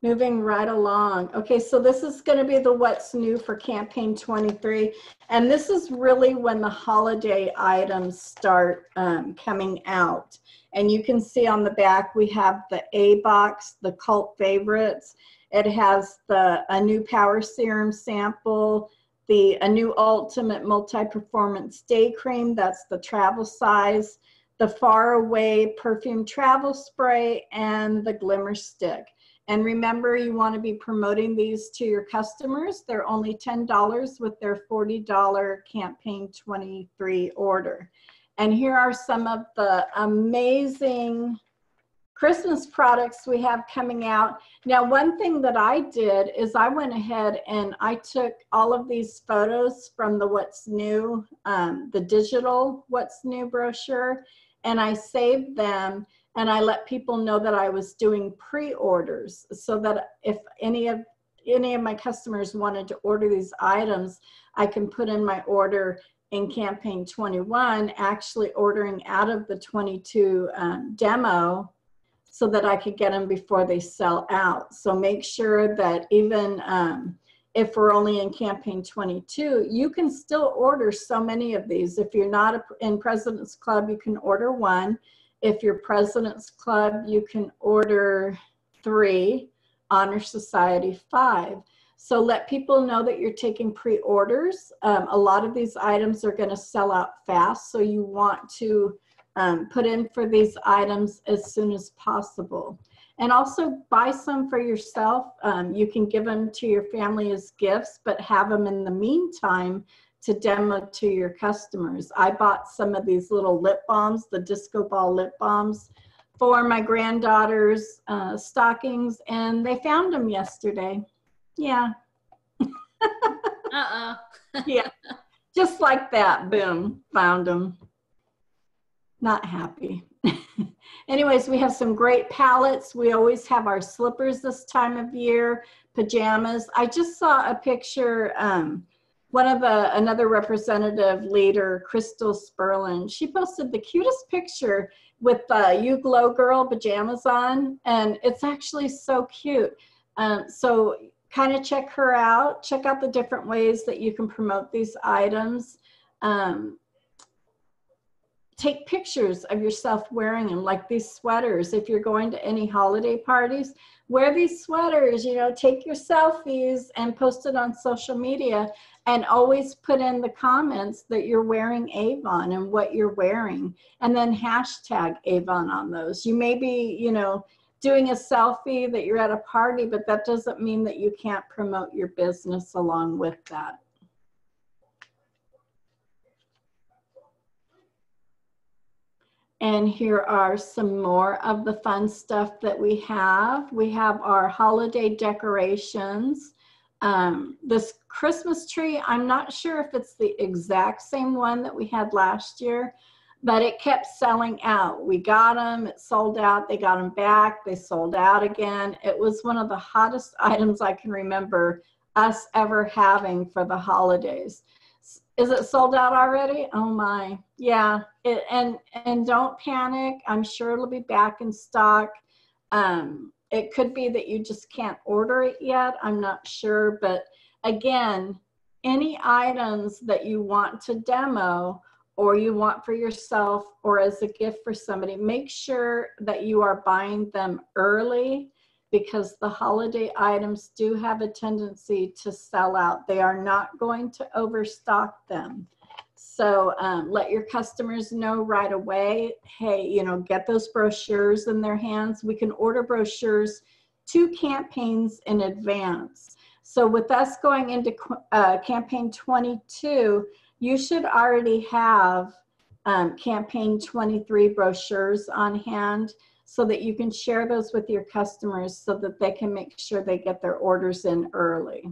Moving right along. Okay, so this is going to be the what's new for campaign 23. And this is really when the holiday items start coming out. And you can see on the back, we have the A box, the cult favorites. It has a new power serum sample, a new ultimate multi-performance day cream. That's the travel size, the far away perfume travel spray, and the glimmer stick. And remember, you want to be promoting these to your customers. They're only $10 with their $40 campaign 23 order. And here are some of the amazing Christmas products we have coming out. Now, one thing that I did is I went ahead and I took all of these photos from the What's New, the digital What's New brochure, and I saved them. And I let people know that I was doing pre-orders, so that if any of my customers wanted to order these items, I can put in my order in campaign 21, actually ordering out of the 22 demo, so that I could get them before they sell out. So make sure that even if we're only in campaign 22, you can still order so many of these. If you're not in President's Club, you can order one. If you're President's Club, you can order 3, Honor Society 5. So let people know that you're taking pre-orders. A lot of these items are going to sell out fast, so you want to put in for these items as soon as possible. And also buy some for yourself. You can give them to your family as gifts, but have them in the meantime to demo to your customers. I bought some of these little lip balms, the disco ball lip balms, for my granddaughter's stockings, and they found them yesterday. Yeah. Yeah, just like that, boom, found them. Not happy. Anyways, we have some great palettes. We always have our slippers this time of year, pajamas. I just saw a picture, another representative leader, Crystal Sperlin, she posted the cutest picture with You Glow Girl pajamas on, and it's actually so cute. So kind of check her out. Check out the different ways that you can promote these items. take pictures of yourself wearing them, like these sweaters. If you're going to any holiday parties, wear these sweaters, you know, take your selfies and post it on social media, and always put in the comments that you're wearing Avon and what you're wearing, and then hashtag Avon on those. You may be, you know, doing a selfie that you're at a party, but that doesn't mean that you can't promote your business along with that. And here are some more of the fun stuff that we have. We have our holiday decorations. This Christmas tree, I'm not sure if it's the exact same one that we had last year, but it kept selling out. We got them, it sold out, they got them back, they sold out again. It was one of the hottest items I can remember us ever having for the holidays. Is it sold out already? Oh my, yeah. And don't panic. I'm sure it'll be back in stock. It could be that you just can't order it yet. I'm not sure. But again, any items that you want to demo or you want for yourself or as a gift for somebody, make sure that you are buying them early, because the holiday items do have a tendency to sell out. They are not going to overstock them. So let your customers know right away, hey, you know, get those brochures in their hands. We can order brochures 2 campaigns in advance. So with us going into campaign 22, you should already have campaign 23 brochures on hand, so that you can share those with your customers so that they can make sure they get their orders in early.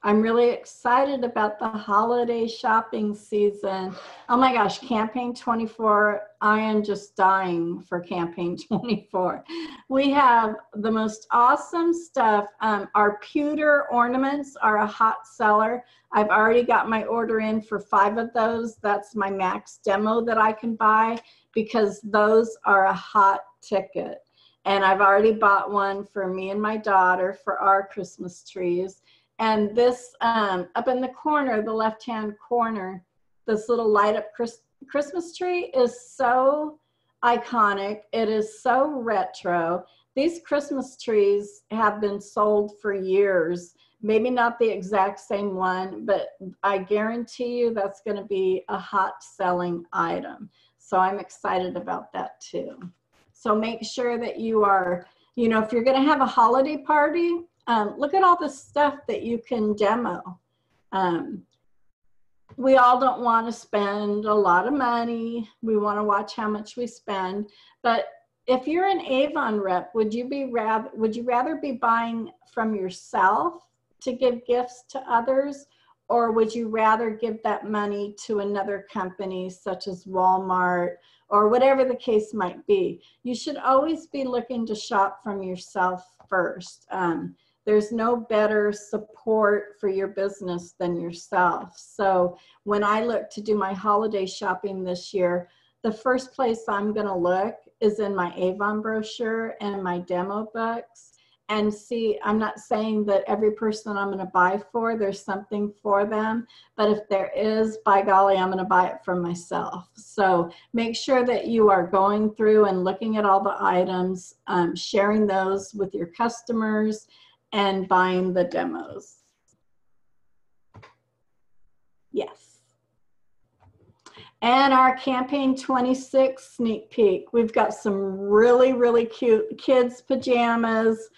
I'm really excited about the holiday shopping season. Oh my gosh, campaign 24, I am just dying for campaign 24. We have the most awesome stuff. Our pewter ornaments are a hot seller. I've already got my order in for 5 of those. That's my max demo that I can buy, because those are a hot ticket. And I've already bought one for me and my daughter for our Christmas trees. And this up in the corner, the left-hand corner, this little light up Christmas tree is so iconic. It is so retro. These Christmas trees have been sold for years. Maybe not the exact same one, but I guarantee you that's going to be a hot selling item. So I'm excited about that too. So make sure that you are, you know, if you're going to have a holiday party, look at all the stuff that you can demo. We all don't want to spend a lot of money. We want to watch how much we spend. But if you're an Avon rep, would you rather be buying from yourself to give gifts to others, or would you rather give that money to another company such as Walmart or whatever the case might be? You should always be looking to shop from yourself first. There's no better support for your business than yourself. So when I look to do my holiday shopping this year, the first place I'm going to look is in my Avon brochure and my demo books, and see, I'm not saying that every person I'm going to buy for, there's something for them, but if there is, by golly, I'm going to buy it for myself. So make sure that you are going through and looking at all the items, sharing those with your customers, and buying the demos. Yes. And our campaign 26 sneak peek. We've got some really, really cute kids pajamas,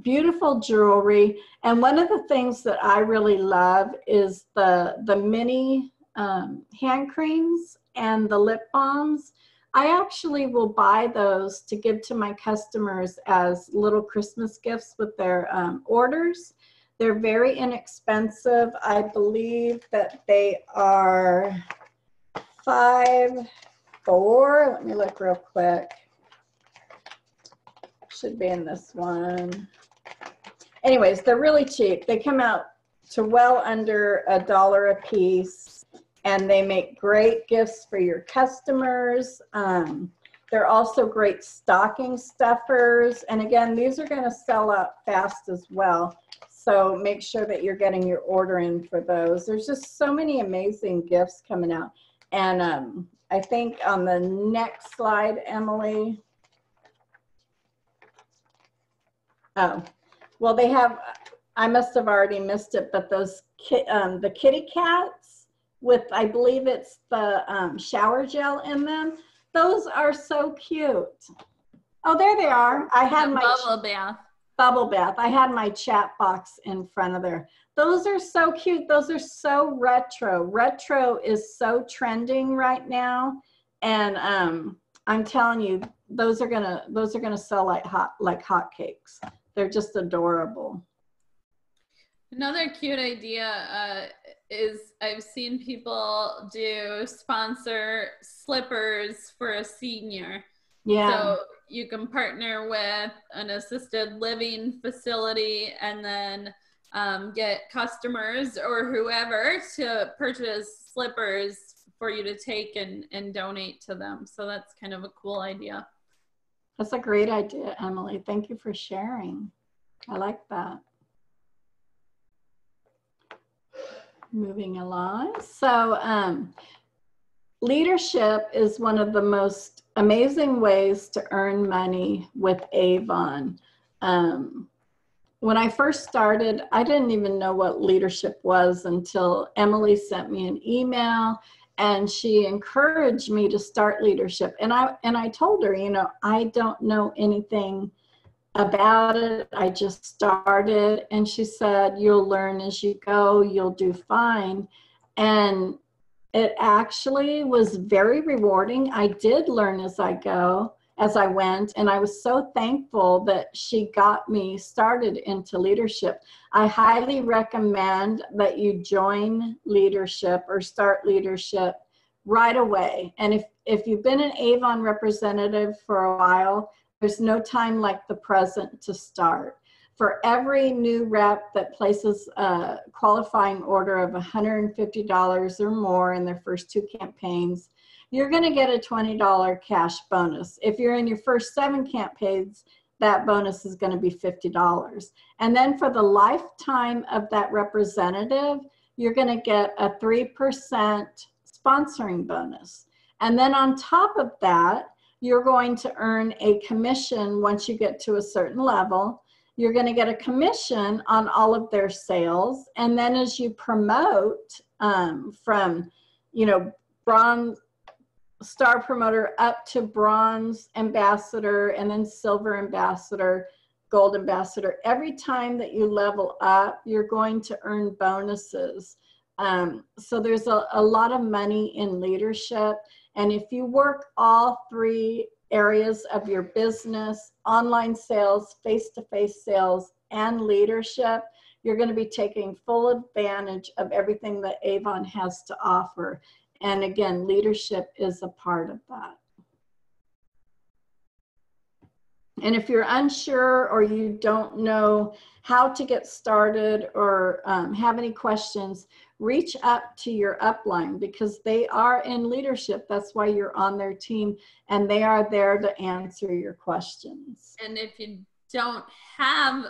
beautiful jewelry. And one of the things that I really love is the mini hand creams and the lip balms. I actually will buy those to give to my customers as little Christmas gifts with their orders. They're very inexpensive. I believe that they are $5.4. Let me look real quick. Should be in this one. Anyways, they're really cheap. They come out to well under $1 a piece. And they make great gifts for your customers. They're also great stocking stuffers. And again, these are going to sell out fast as well. So make sure that you're getting your order in for those. There's just so many amazing gifts coming out. And I think on the next slide, Emily. Oh, well, they have, I must have already missed it, but those, the kitty cats with, I believe it's the shower gel in them. Those are so cute. Oh, there they are. I had my bubble bath. Bubble bath. I had my chat box in front of there. Those are so cute. Those are so retro. Retro is so trending right now, and I'm telling you, those are gonna sell like hotcakes. They're just adorable. Another cute idea is I've seen people do sponsor slippers for a senior. Yeah. So you can partner with an assisted living facility and then get customers or whoever to purchase slippers for you to take and donate to them. So that's kind of a cool idea. That's a great idea, Emily. Thank you for sharing. I like that. Moving along. So leadership is one of the most amazing ways to earn money with Avon. When I first started, I didn't even know what leadership was until Emily sent me an email and she encouraged me to start leadership. And I told her, you know, I don't know anything about it. I just started. And she said, you'll learn as you go, you'll do fine. And it actually was very rewarding. I did learn as I went, and I was so thankful that she got me started into leadership. I highly recommend that you join leadership or start leadership right away. And if you've been an Avon representative for a while, there's no time like the present to start. For every new rep that places a qualifying order of $150 or more in their first 2 campaigns, you're going to get a $20 cash bonus. If you're in your first 7 campaigns, that bonus is going to be $50. And then for the lifetime of that representative, you're going to get a 3% sponsoring bonus. And then on top of that, you're going to earn a commission once you get to a certain level. You're going to get a commission on all of their sales. And then as you promote from, you know, bronze star promoter up to bronze ambassador and then silver ambassador, gold ambassador, every time that you level up, you're going to earn bonuses. So there's a lot of money in leadership. And if you work all 3 areas of your business, online sales, face-to-face sales, and leadership, you're going to be taking full advantage of everything that Avon has to offer. And again, leadership is a part of that. And if you're unsure or you don't know how to get started or have any questions, reach up to your upline because they are in leadership. That's why you're on their team and they are there to answer your questions. And if you don't have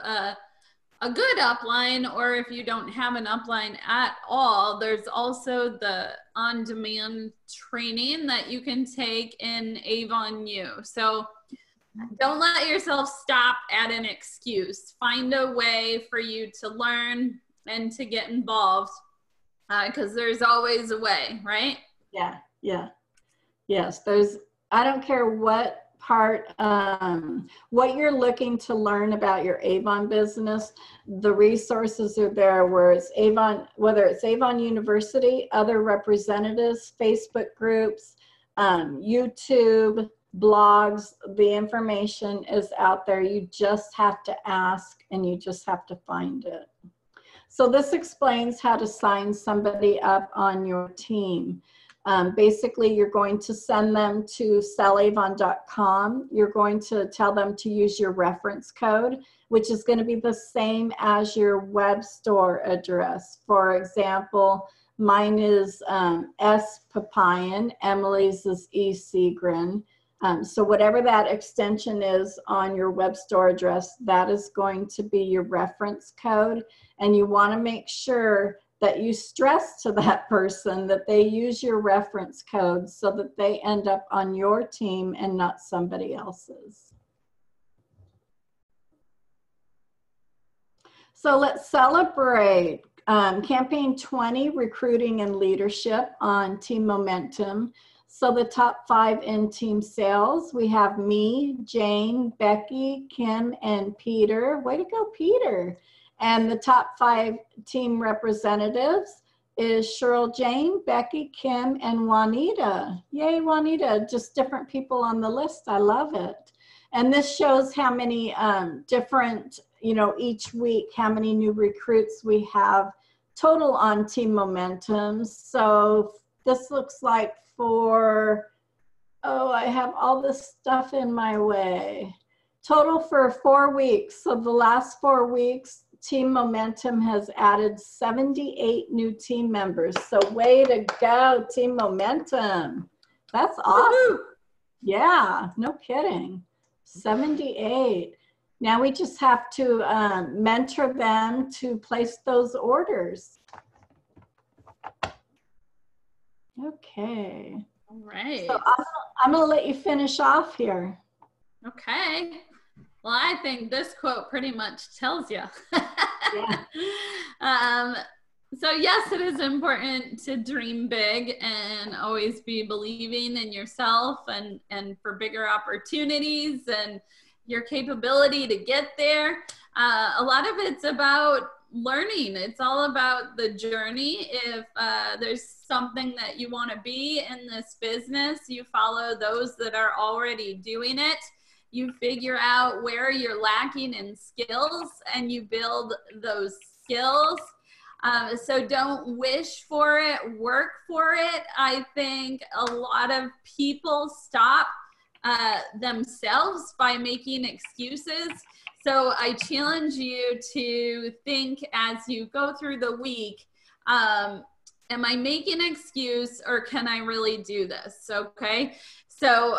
a good upline or if you don't have an upline at all, there's also the on-demand training that you can take in Avon U. So don't let yourself stop at an excuse. Find a way for you to learn and to get involved because there's always a way, right? Yeah, yeah. Yes, I don't care what part, what you're looking to learn about your Avon business, the resources are there where it's Avon, whether it's Avon University, other representatives, Facebook groups, YouTube, blogs, the information is out there. You just have to ask and you just have to find it. So this explains how to sign somebody up on your team. Basically, you're going to send them to sellavon.com. You're going to tell them to use your reference code, which is going to be the same as your web store address. For example, mine is S. Papayan, Emily's is E. Seagren. So whatever that extension is on your web store address, that is going to be your reference code. And you want to make sure that you stress to that person that they use your reference code so that they end up on your team and not somebody else's. So let's celebrate Campaign 20, Recruiting and Leadership on Team Momentum. So the top 5 in team sales, we have me, Jane, Becky, Kim, and Peter. Way to go, Peter. And the top 5 team representatives is Shirl, Jane, Becky, Kim, and Juanita. Yay, Juanita, just different people on the list. I love it. And this shows how many different, each week, how many new recruits we have total on Team Momentum. So this looks like I have all this stuff in my way. Total for 4 weeks. So the last 4 weeks, Team Momentum has added 78 new team members. So way to go, Team Momentum. That's awesome. Yeah, no kidding. 78. Now we just have to mentor them to place those orders. Okay. All right. So I'm going to let you finish off here. Okay. Well, I think this quote pretty much tells you. Yeah. So yes, it is important to dream big and always be believing in yourself and for bigger opportunities and your capability to get there. A lot of it's about learning. It's all about the journey. If there's something that you want to be in this business, you follow those that are already doing it. You figure out where you're lacking in skills and you build those skills. So don't wish for it, work for it. I think a lot of people stop themselves by making excuses. So I challenge you to think as you go through the week, am I making an excuse or can I really do this? Okay. So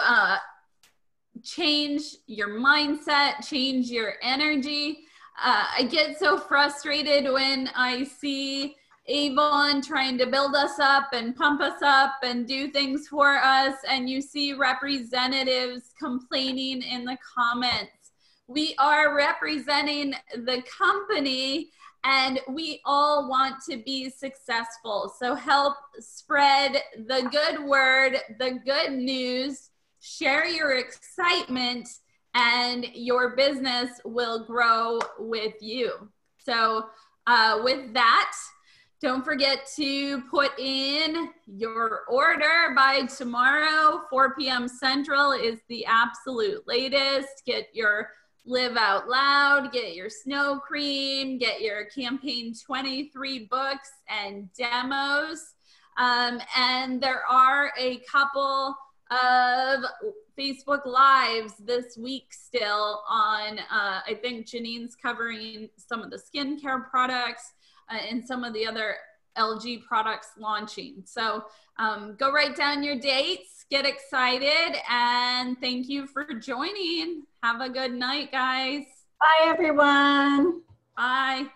change your mindset, change your energy. I get so frustrated when I see Avon trying to build us up and pump us up and do things for us, and you see representatives complaining in the comments. We are representing the company and we all want to be successful. So help spread the good word, the good news, share your excitement, and your business will grow with you. So with that, don't forget to put in your order by tomorrow. 4 p.m. Central is the absolute latest. Get your Live Out Loud, get your snow cream, get your Campaign 23 books and demos. And there are a couple of Facebook Lives this week still on, I think Janine's covering some of the skincare products and some of the other LG products launching. So go write down your dates, get excited, and thank you for joining. Have a good night, guys. Bye, everyone. Bye.